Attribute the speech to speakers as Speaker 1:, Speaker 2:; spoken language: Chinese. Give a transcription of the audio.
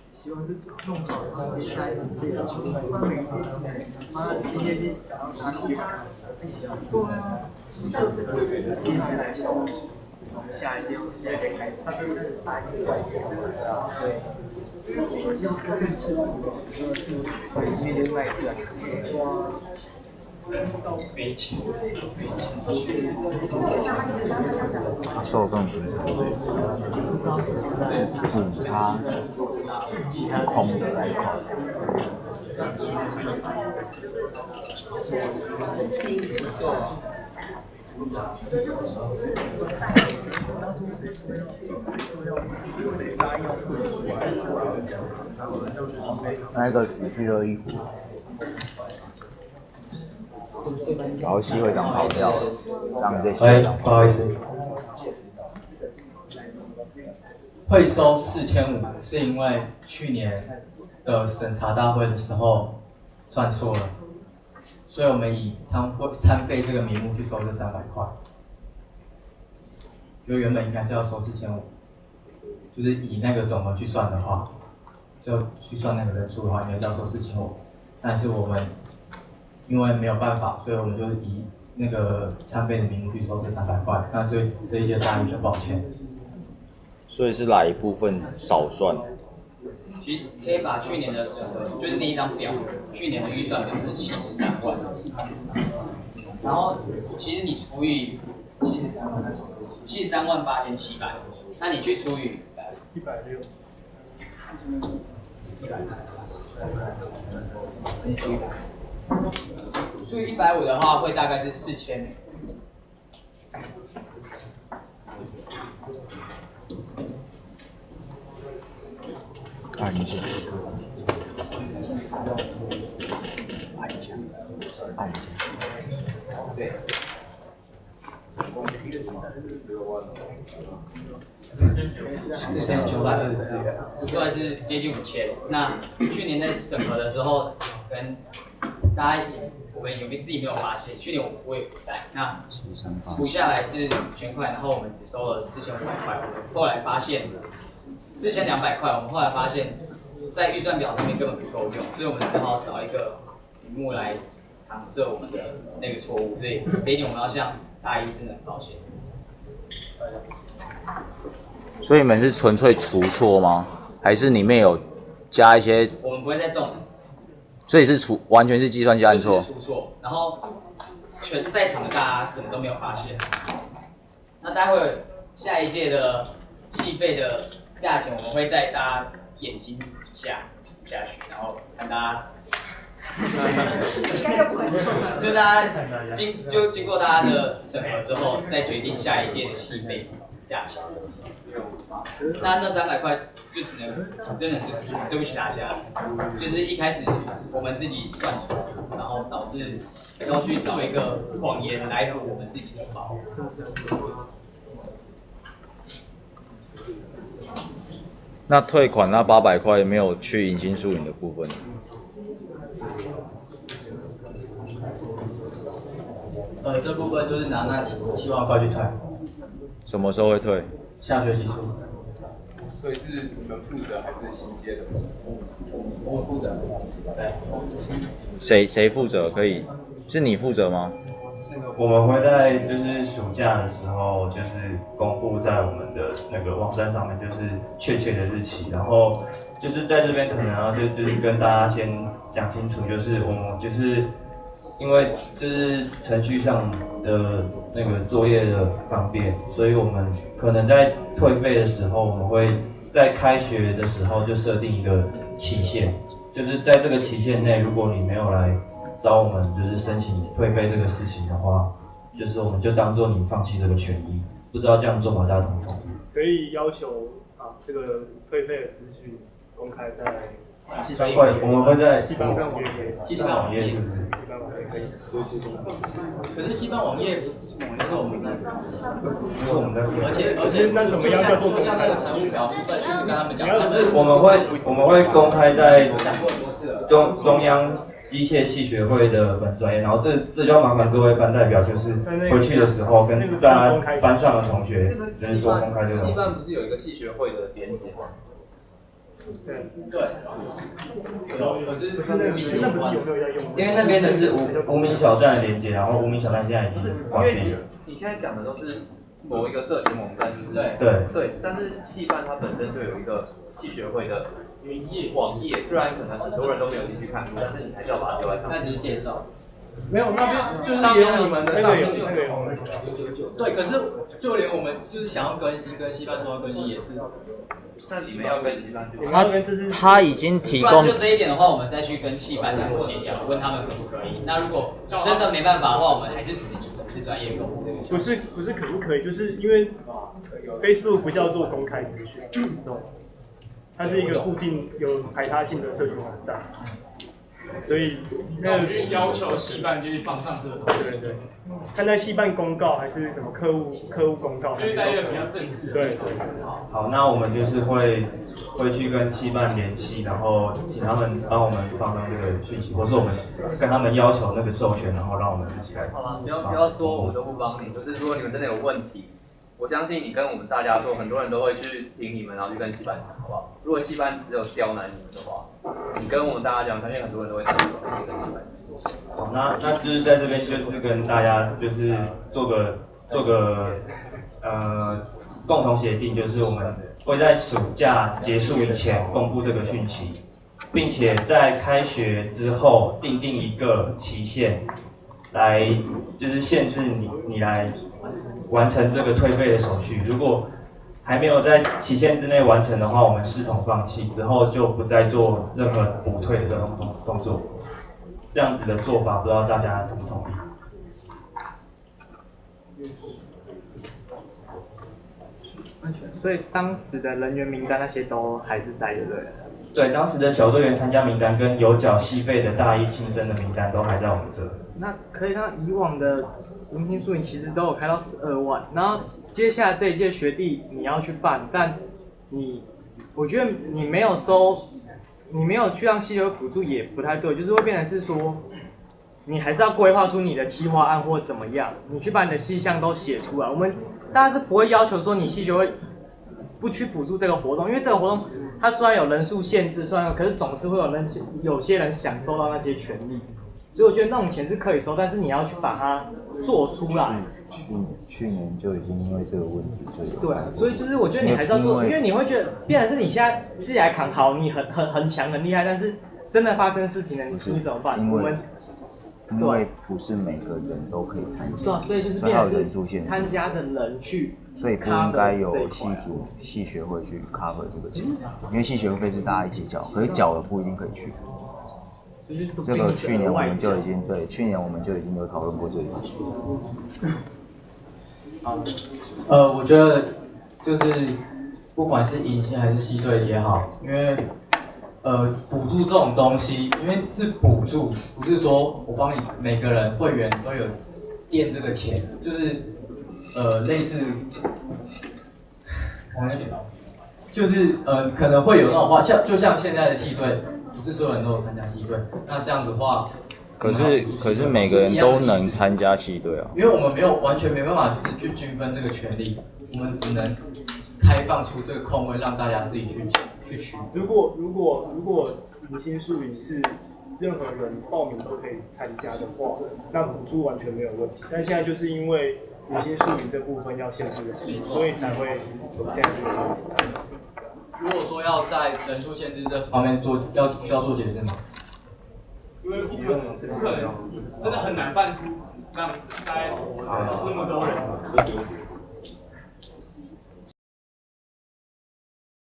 Speaker 1: 希望是弄好的话，下一场这个球换了一些妈的，今天去打到他去看，对啊，接下来从下一届我们就得开始，他是大一的，所以我是更是所以今天就再一次来悲情，
Speaker 2: 受众平常他空的那一块。那个去热衣服。然后系会长跑掉了，让你在
Speaker 3: 不好意思，会收4500，是因为去年的审查大会的时候算错了，所以我们以餐费这个名目去收这300块，就原本应该是要收4500，就是以那个总额去算的话，就去算那个人数的话，应该是要收4500，但是我们因为没有办法，所以我们就以那个餐费的名目去收这300块。那这一届大一就抱歉。
Speaker 2: 所以是哪一部分少算？
Speaker 4: 其实可以把去年的审核，就是那一张表，去年的预算表是73万，然后其实你除以73万8700，那你去除以
Speaker 1: 160。
Speaker 4: 除以150的话，会大概是4000。
Speaker 2: 按一下，按一下。
Speaker 4: 对。4924元，出来是接近5000。那去年在审核的时候，跟大家我们自己没有发现，去年我也不在。那除下来是5000块，然后我们只收了4500块。后来发现4200块，我们后来发现，在预算表上面根本不够用，所以我们只好找一个名目来搪塞我们的那个错误。所以这一点我们要向大一真的很抱歉。
Speaker 2: 所以你们是纯粹除错吗？还是里面有加一些？
Speaker 4: 我们不会再动了。
Speaker 2: 所以是完全是计算机按错。
Speaker 4: 出错，然后全在场的大家什么都没有发现。那待会儿下一届的戏费的价钱，我们会在大家眼睛底下除下去，然后看大家。就大家经过大家的审核之后，再决定下一届的戏费价钱。那300块就只能真的是对不起大家，就是一开始我们自己算错，然后导致要去找一个谎言来补我们自己的包。
Speaker 2: 那退款那800块没有去迎新宿营的部分？
Speaker 3: 这部分就是拿那7万块去退。
Speaker 2: 什么时候会退？
Speaker 3: 下学期初。
Speaker 5: 所以是你们负责还是新接的？
Speaker 3: 我负责。
Speaker 2: 对。谁负责？可以是你负责吗？
Speaker 6: 我们会在就是暑假的时候，就是公布在我们的那个网站上面，就是确切的日期。然后就是在这边可能要就是跟大家先讲清楚，就是我们就是因为就是程序上的那个作业的方便，所以我们可能在退费的时候，我们会在开学的时候就设定一个期限，就是在这个期限内，如果你没有来找我们就是申请退费这个事情的话，就是我们就当做你放弃这个权益。不知道这样做吗？大家同不同意？
Speaker 1: 可以要求这个退费的资讯公开在
Speaker 6: 我们会在
Speaker 1: 基本网页，
Speaker 6: 基本网页是不是？
Speaker 1: 基本网页可以。
Speaker 4: 可是西方网页不是我们那个，
Speaker 6: 不是我们的，
Speaker 4: 而且
Speaker 1: 那怎么样叫做公开？
Speaker 4: 财务表部分就是跟他们讲，
Speaker 6: 就是我们会公开在中央机械系学会的粉丝专页，然后这就要麻烦各位班代表，就是回去的时候跟大家班上的同学，就是多公开这个。
Speaker 5: 西班不是有一个系学会的点子吗？
Speaker 1: 对，
Speaker 3: 可是
Speaker 1: 不是那个，那不是有没有在用？
Speaker 6: 因为那边的是无名小站的连接，然后无名小站现在已经关闭了。
Speaker 5: 你现在讲的都是某一个社群网站，是不是？
Speaker 6: 对，
Speaker 5: 但是系办它本身就有一个系学会的网页，虽然可能很多人都没有进去看过，但是你还是要把它丢在上面。
Speaker 4: 那只是介绍。
Speaker 3: 没有，那边就是也有你们的
Speaker 1: 那个
Speaker 3: 账号
Speaker 1: 有，
Speaker 3: 对，可是就连我们就是想要更新，跟系办说要更新也是。
Speaker 5: 那你们要跟系办就
Speaker 2: 他已经提
Speaker 4: 不然
Speaker 2: 供
Speaker 4: 就这一点的话，我们再去跟系办再做协调，问他们可不可以。那如果真的没办法的话，我们还是只能以粉丝专业公布这个。
Speaker 1: 不是可不可以，就是因为 Facebook 不叫做公开资讯，它是一个固定有排他性的社群网站，所以那个
Speaker 7: 要求系办就是放上这个东西，
Speaker 1: 对，看在系办公告还是什么客户公告，
Speaker 7: 就是在一个比较正式的。
Speaker 1: 对。
Speaker 6: 好，那我们就是会去跟系办联系，然后请他们帮我们放上这个讯息，或是我们跟他们要求那个授权，然后让我们一起来。
Speaker 5: 好了，不要说我们都不帮你，就是如果你们真的有问题，我相信你跟我们大家说，很多人都会去听你们，然后去跟系办讲，好不好？如果系办只有刁难你们的话，你跟我们大家讲，相信很多人都会听跟系办讲。
Speaker 6: 好，那就是在这边就是跟大家就是做个共同协定，就是我们会在暑假结束以前公布这个讯息，并且在开学之后定一个期限，来就是限制你来完成这个退费的手续。如果还没有在期限之内完成的话，我们视同放弃，之后就不再做任何补退的动作。这样子的做法，不知道大家同不同意？
Speaker 1: 所以当时的人员名单那些都还是在，对不对？
Speaker 6: 对，当时的小队员参加名单跟有缴系费的大一新生的名单都还在我们这。
Speaker 1: 那可以看以往的迎新宿营其实都有开到12万，然后接下来这一届学弟你要去办，但我觉得你没有去让系学会补助也不太对，就是会变成是说，你还是要规划出你的企划案或怎么样，你去把你的细项都写出来。我们大家都不会要求说你系学会不去补助这个活动，因为这个活动它虽然有人数限制，可是总是会有些人享受到那些权利，所以我觉得那种钱是可以收，但是你要去把它做出来。
Speaker 2: 去年就已经因为这个问题，
Speaker 1: 对啊，所以就是我觉得你还是要做，因为你会觉得变成是你现在自己来扛好，你很强很厉害，但是真的发生事情了，你怎么办？
Speaker 2: 因为不是每个人都可以参加，
Speaker 1: 对啊，所以就是变成是参加的人去，
Speaker 2: 所以不应该有系学会去 cover 这个钱，因为系学会费是大家一起缴，可是缴了不一定可以去。这个去年我们就已经有讨论过这个事情。
Speaker 3: 我觉得就是不管是迎新还是系队也好，因为补助这种东西，因为是补助，不是说我帮你每个人会员都有垫这个钱，就是类似，就是可能会有那种话，就像现在的系队，不是所有人都有参加系队，那这样子的话。
Speaker 2: 可是每个人都能参加系队啊，
Speaker 3: 因为我们完全没办法就是去均分这个权利，我们只能开放出这个空位让大家自己去取。
Speaker 1: 如果迎新宿营是任何人报名都可以参加的话，那补助完全没有问题。但现在就是因为迎新宿营这部分要限制人数，所以才会有现在这个问题。
Speaker 3: 如果说要在人数限制这方面需要做解释吗？
Speaker 7: 因为不可能，真的很难办出让大概那么多人。